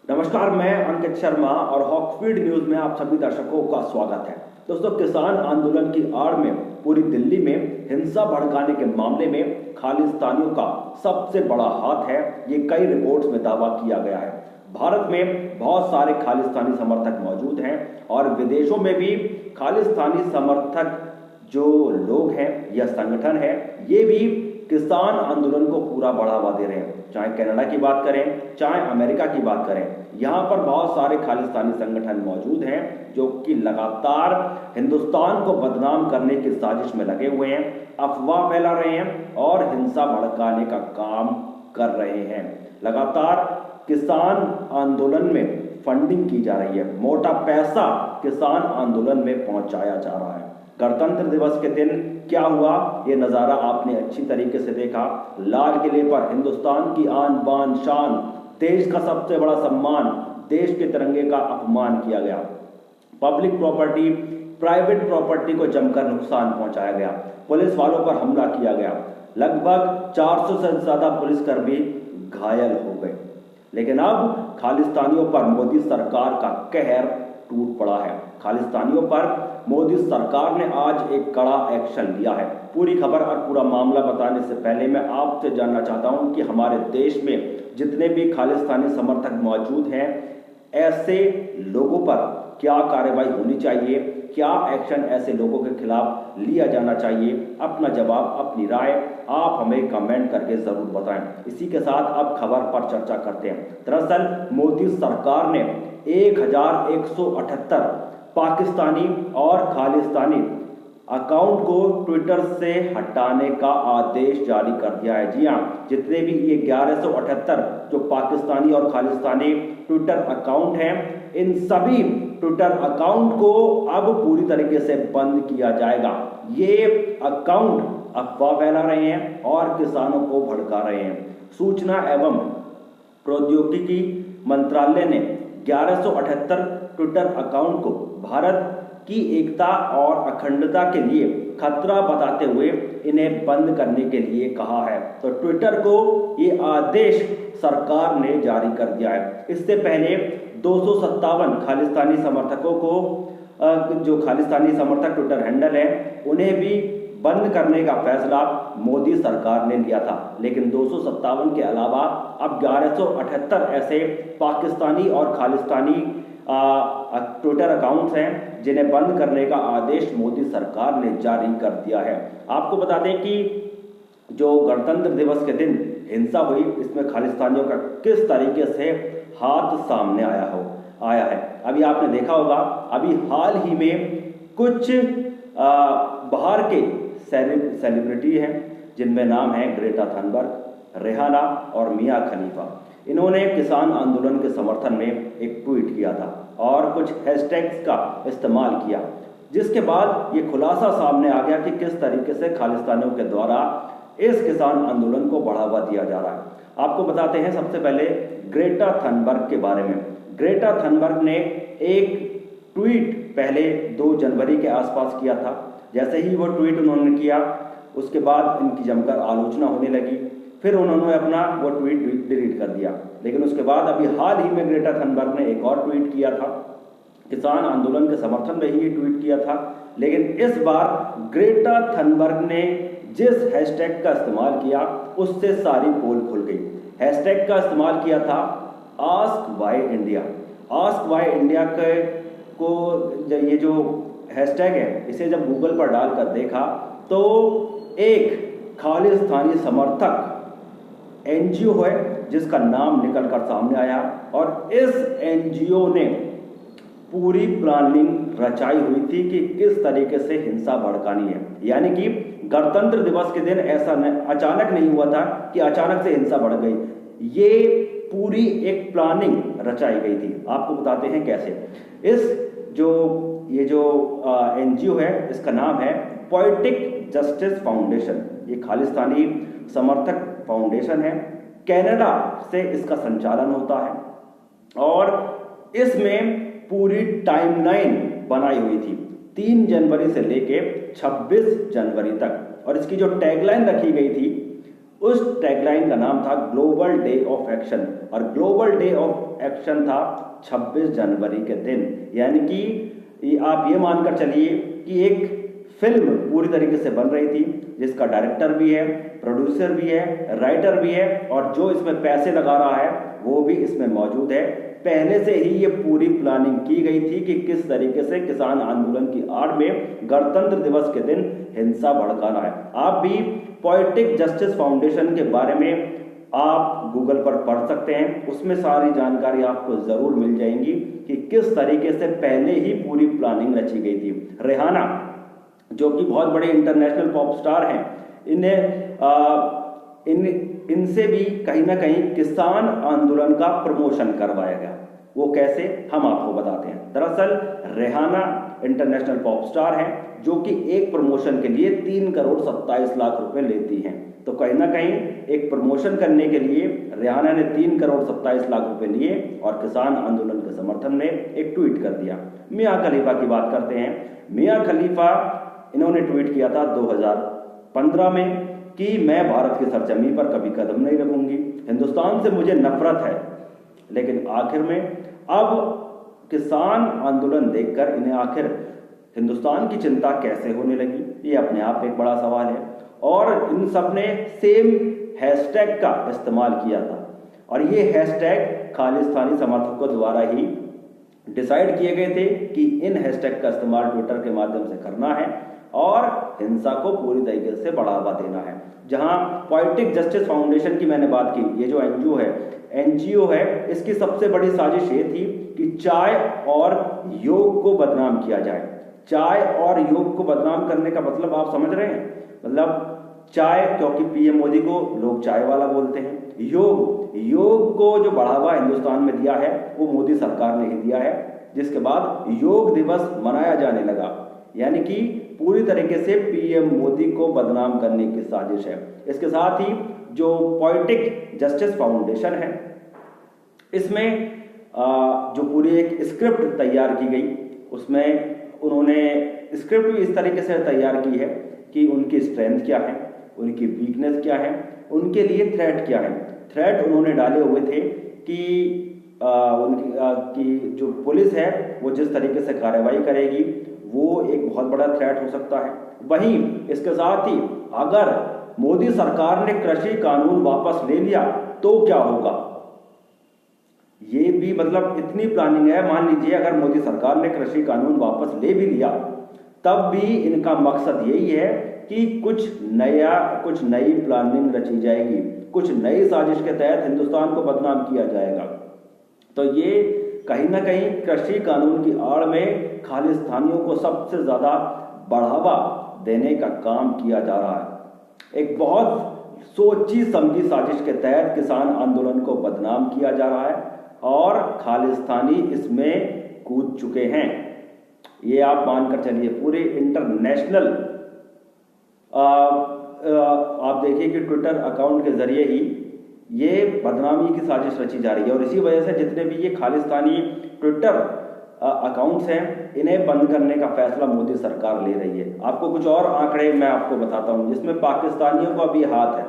नमस्कार, मैं अंकित शर्मा और हॉकफील्ड न्यूज में आप सभी दर्शकों का स्वागत है। दोस्तों, किसान आंदोलन की आड़ में पूरी दिल्ली में हिंसा भड़काने के मामले में खालिस्तानियों का सबसे बड़ा हाथ है, ये कई रिपोर्ट्स में दावा किया गया है। भारत में बहुत सारे खालिस्तानी समर्थक मौजूद हैं और विदेशों में भी खालिस्तानी समर्थक जो लोग हैं या संगठन है, ये भी किसान आंदोलन को पूरा बढ़ावा दे रहे हैं। चाहे कनाडा की बात करें, चाहे अमेरिका की बात करें, यहाँ पर बहुत सारे खालिस्तानी संगठन मौजूद हैं जो कि लगातार हिंदुस्तान को बदनाम करने की साजिश में लगे हुए हैं, अफवाह फैला रहे हैं और हिंसा भड़काने का काम कर रहे हैं। लगातार किसान आंदोलन में फंडिंग की जा रही है, मोटा पैसा किसान आंदोलन में पहुंचाया जा रहा है। गणतंत्र दिवस के दिन क्या हुआ, ये नजारा आपने अच्छी तरीके से देखा। लाल किले पर हिंदुस्तान की आन बान शान, देश का सबसे बड़ा सम्मान, देश के तिरंगे का अपमान किया गया। पब्लिक प्रॉपर्टी, प्राइवेट प्रॉपर्टी को जमकर नुकसान पहुंचाया गया। पुलिस वालों पर हमला किया गया। लगभग 400 से ज्यादा पुलिसकर्मी घायल हो गए। लेकिन अब खालिस्तानियों पर मोदी सरकार का कहर टूट पड़ा है। खालिस्तानियों पर मोदी सरकार ने आज एक कड़ा एक्शन लिया है। पूरी खबर और पूरा मामला बताने से पहले मैं आपसे जानना चाहता हूं कि हमारे देश में जितने भी खालिस्तानी समर्थक मौजूद हैं, ऐसे लोगों पर क्या कार्रवाई होनी चाहिए, क्या एक्शन ऐसे लोगों के खिलाफ लिया जाना चाहिए। अपना जवाब, अपनी राय आप हमें कमेंट करके जरूर बताएं। इसी के साथ अब खबर पर चर्चा करते हैं। दरअसल मोदी सरकार ने 1178 पाकिस्तानी और खालिस्तानी अकाउंट को ट्विटर से हटाने का आदेश जारी कर दिया है। जी हाँ, जितने भी ये 1178 जो पाकिस्तानी और खालिस्तानी ट्विटर अकाउंट हैं, इन सभी ट्विटर अकाउंट को अब पूरी तरीके से बंद किया जाएगा। ये अकाउंट अफवाह फैला रहे हैं और किसानों को भड़का रहे हैं। सूचना एवं प्रौद्योगिकी मंत्रालय ने 1178 ट्विटर अकाउंट को भारत की एकता और अखंडता के लिए खतरा बताते हुए इन्हें बंद करने के लिए कहा है। तो ट्विटर को ये आदेश सरकार ने जारी कर दिया है। इससे पहले 257 खालिस्तानी समर्थकों को जो खालिस्तानी समर्थक ट्विटर हैंडल है, उन्हें भी बंद करने का फैसला मोदी सरकार ने लिया था। लेकिन 257 के अलावा अब 1178 ऐसे पाकिस्तानी और खालिस्तानी ट्विटर अकाउंट्स हैं जिन्हें बंद करने का आदेश मोदी सरकार ने जारी कर दिया है। आपको बता दें कि जो गणतंत्र दिवस के दिन हिंसा हुई, इसमें खालिस्तानियों का किस तरीके से हाथ सामने आया है। अभी आपने देखा होगा, अभी हाल ही में कुछ बाहर के सेलिब्रिटी हैं जिनमें नाम है ग्रेटा थनबर्ग, रेहाना और मिया खलीफा। इन्होंने किसान आंदोलन के समर्थन में एक ट्वीट किया था और कुछ हैशटैग्स का इस्तेमाल किया, जिसके बाद ये खुलासा सामने आ गया कि किस तरीके से खालिस्तानियों के द्वारा इस किसान आंदोलन को बढ़ावा दिया जा रहा है। आपको बताते हैं सबसे पहले ग्रेटा थनबर्ग के बारे में। ग्रेटा थनबर्ग ने एक ट्वीट पहले 2 जनवरी के आसपास किया था। जैसे ही वो ट्वीट उन्होंने किया, उसके बाद इनकी जमकर आलोचना होने लगी। फिर उन्होंने अपना वो ट्वीट डिलीट कर दिया। लेकिन उसके बाद अभी हाल ही में ग्रेटा थनबर्ग ने एक और ट्वीट किया था, किसान आंदोलन के समर्थन में ही ये ट्वीट किया था। लेकिन इस बार ग्रेटा थनबर्ग ने जिस हैशटैग का इस्तेमाल किया, उससे सारी पोल खुल गई। हैशटैग का इस्तेमाल किया था ask why India. Ask why India को ये जो हैशटैग है, इसे जब गूगल पर डालकर देखा तो एक खालिस्तानी समर्थक एनजीओ है जिसका नाम निकलकर सामने आया और इस एनजीओ ने पूरी प्लानिंग रचाई हुई थी कि किस तरीके से हिंसा भड़कानी है। यानी कि गणतंत्र दिवस के दिन ऐसा अचानक नहीं हुआ था कि अचानक से हिंसा बढ़ गई। ये पूरी एक प्लानिंग रचाई गई थी। आपको बताते हैं कैसे। ये जो एनजीओ है, इसका नाम है पोएटिक जस्टिस फाउंडेशन। ये खालिस्तानी समर्थक फाउंडेशन है। कनाडा से इसका संचालन होता है और इसमें पूरी टाइमलाइन बनाई हुई थी 3 जनवरी से लेके 26 जनवरी तक। और इसकी जो टैगलाइन रखी गई थी, उस टैगलाइन का नाम था ग्लोबल डे ऑफ एक्शन, और ग्लोबल डे ऑफ एक्शन था 26 जनवरी के दिन। यानी कि आप ये मानकर चलिए कि एक फिल्म पूरी तरीके से बन रही थी, जिसका डायरेक्टर भी है, प्रोड्यूसर भी है, राइटर भी है, और जो इसमें पैसे लगा रहा है वो भी इसमें मौजूद है। पहले से ही ये पूरी प्लानिंग की गई थी कि किस तरीके से किसान आंदोलन की आड़ में गणतंत्र दिवस के दिन हिंसा भड़काना है। आप भी पोएटिक जस्टिस फाउंडेशन के बारे में आप गूगल पर पढ़ सकते हैं, उसमें सारी जानकारी आपको जरूर मिल जाएंगी कि किस तरीके से पहले ही पूरी प्लानिंग रची गई थी। रेहाना जो कि बहुत बड़े इंटरनेशनल पॉप स्टार हैं, इनसे भी कहीं ना कहीं किसान आंदोलन का प्रमोशन करवाया गया। वो कैसे, हम आपको बताते हैं। दरअसल रेहाना इंटरनेशनल पॉप स्टार हैं, जो कि एक प्रमोशन के लिए 3 करोड़ 27 लाख रुपए लेती हैं। तो कहीं ना कहीं एक प्रमोशन करने के लिए रेहाना ने 3 करोड़ 27 लाख रुपए लिए और किसान आंदोलन के समर्थन में एक ट्वीट कर दिया। मियां खलीफा की बात करते हैं। मियां खलीफा इन्होंने ट्वीट किया था 2015 में कि मैं भारत की सरजमीन पर कभी कदम नहीं रखूंगी, हिंदुस्तान से मुझे नफरत है। लेकिन आखिर में अब किसान आंदोलन देखकर इन्हें आखिर हिंदुस्तान की चिंता कैसे होने लगी, ये अपने आप एक बड़ा सवाल है। और इन सब ने सेम हैशटैग का इस्तेमाल किया था, और ये हैशटैग खालिस्तानी समर्थकों द्वारा ही डिसाइड किए गए थे कि इन हैशटैग का इस्तेमाल ट्विटर के माध्यम से करना है और हिंसा को पूरी तरीके से बढ़ावा देना है। जहां पोएटिक जस्टिस फाउंडेशन की मैंने बात की, ये जो एनजीओ है, इसकी सबसे बड़ी साजिश ये थी कि चाय और योग को बदनाम किया जाए। चाय और योग को बदनाम करने का मतलब आप समझ रहे हैं, मतलब चाय, क्योंकि पीएम मोदी को लोग चाय वाला बोलते हैं। योग को जो बढ़ावा हिंदुस्तान में दिया है वो मोदी सरकार ने ही दिया है, जिसके बाद योग दिवस मनाया जाने लगा। यानी कि पूरी तरीके से पीएम मोदी को बदनाम करने की साजिश है। इसके साथ ही जो पोएटिक जस्टिस फाउंडेशन है, इसमें जो पूरी एक स्क्रिप्ट तैयार की गई, उसमें उन्होंने स्क्रिप्ट भी इस तरीके से तैयार की है कि उनकी स्ट्रेंथ क्या है, उनकी वीकनेस क्या है, उनके लिए थ्रेट क्या है। थ्रेट उन्होंने डाले हुए थे कि उनकी जो पुलिस है वो जिस तरीके से कार्रवाई करेगी वो एक बहुत बड़ा थ्रेट हो सकता है। वहीं इसके साथ ही अगर मोदी सरकार ने कृषि कानून वापस ले लिया तो क्या होगा, ये भी मतलब इतनी प्लानिंग है। मान लीजिए अगर मोदी सरकार ने कृषि कानून वापस ले भी लिया, तब भी इनका मकसद यही है कि कुछ नई प्लानिंग रची जाएगी, कुछ नई साजिश के तहत हिंदुस्तान को बदनाम किया जाएगा। तो ये कहीं ना कहीं कृषि कानून की आड़ में खालिस्तानियों को सबसे ज्यादा बढ़ावा देने का काम किया जा रहा है। एक बहुत सोची समझी साजिश के तहत किसान आंदोलन को बदनाम किया जा रहा है और खालिस्तानी इसमें कूद चुके हैं। ये आप मानकर चलिए पूरे इंटरनेशनल आप देखिए कि ट्विटर अकाउंट के जरिए ही ये बदनामी की साजिश रची जा रही है। और इसी वजह से जितने भी ये खालिस्तानी ट्विटर अकाउंट्स हैं, इन्हें बंद करने का फैसला मोदी सरकार ले रही है। आपको कुछ और आंकड़े मैं आपको बताता हूं जिसमें पाकिस्तानियों का भी हाथ है।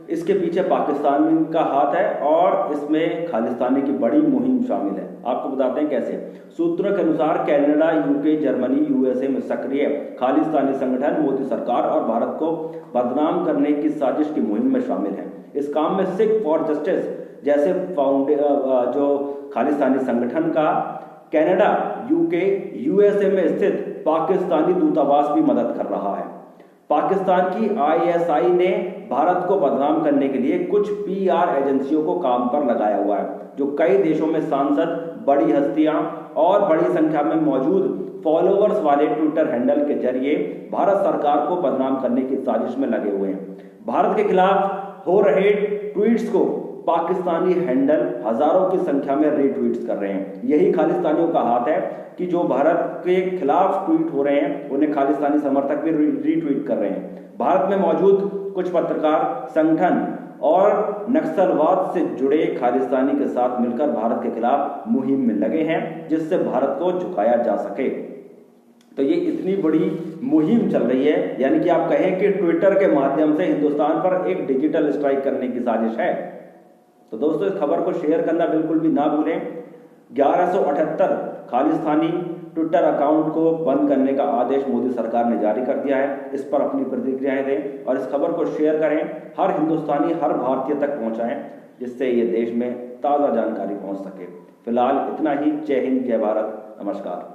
इसके पीछे पाकिस्तान का हाथ है और इसमें खालिस्तानी की बड़ी मुहिम शामिल है। आपको बताते हैं कैसे। सूत्रों के अनुसार कनाडा, यूके, जर्मनी, यूएसए में सक्रिय खालिस्तानी संगठन मोदी सरकार और भारत को बदनाम करने की साजिश की मुहिम में शामिल है। इस काम में सिख फॉर जस्टिस जैसे जो खालिस्तानी संगठन का कनाडा, यूके, यूएसए में स्थित पाकिस्तानी दूतावास भी मदद कर रहा है। पाकिस्तान की आईएसआई ने भारत को बदनाम करने के लिए कुछ पीआर एजेंसियों को काम पर लगाया हुआ है, जो कई देशों में सांसद, बड़ी हस्तियां और बड़ी संख्या में मौजूद फॉलोअर्स वाले ट्विटर हैंडल के जरिए भारत सरकार को बदनाम करने की साजिश में लगे हुए हैं। भारत के खिलाफ हो रहे ट्वीट्स को पाकिस्तानी हैंडल हजारों की संख्या में रीट्वीट्स कर रहे हैं। यही खालिस्तानियों का हाथ है कि जो भारत के खिलाफ ट्वीट हो रहे हैं उन्हें खालिस्तानी समर्थक भी रीट्वीट कर रहे हैं। भारत में मौजूद कुछ पत्रकार संगठन और नक्सलवाद से जुड़े खालिस्तानी के साथ मिलकर भारत के खिलाफ मुहिम में लगे हैं, जिससे भारत को झुकाया जा सके। तो ये इतनी बड़ी मुहिम चल रही है, यानी कि आप कहें कि ट्विटर के माध्यम से हिंदुस्तान पर एक डिजिटल स्ट्राइक करने की साजिश है। तो दोस्तों, इस खबर को शेयर करना बिल्कुल भी ना भूलें। 1178 खालिस्तानी ट्विटर अकाउंट को बंद करने का आदेश मोदी सरकार ने जारी कर दिया है। इस पर अपनी प्रतिक्रियाएं दें और इस खबर को शेयर करें, हर हिंदुस्तानी, हर भारतीय तक पहुंचाएं, जिससे ये देश में ताज़ा जानकारी पहुंच सके। फिलहाल इतना ही। जय हिंद, जय भारत, नमस्कार।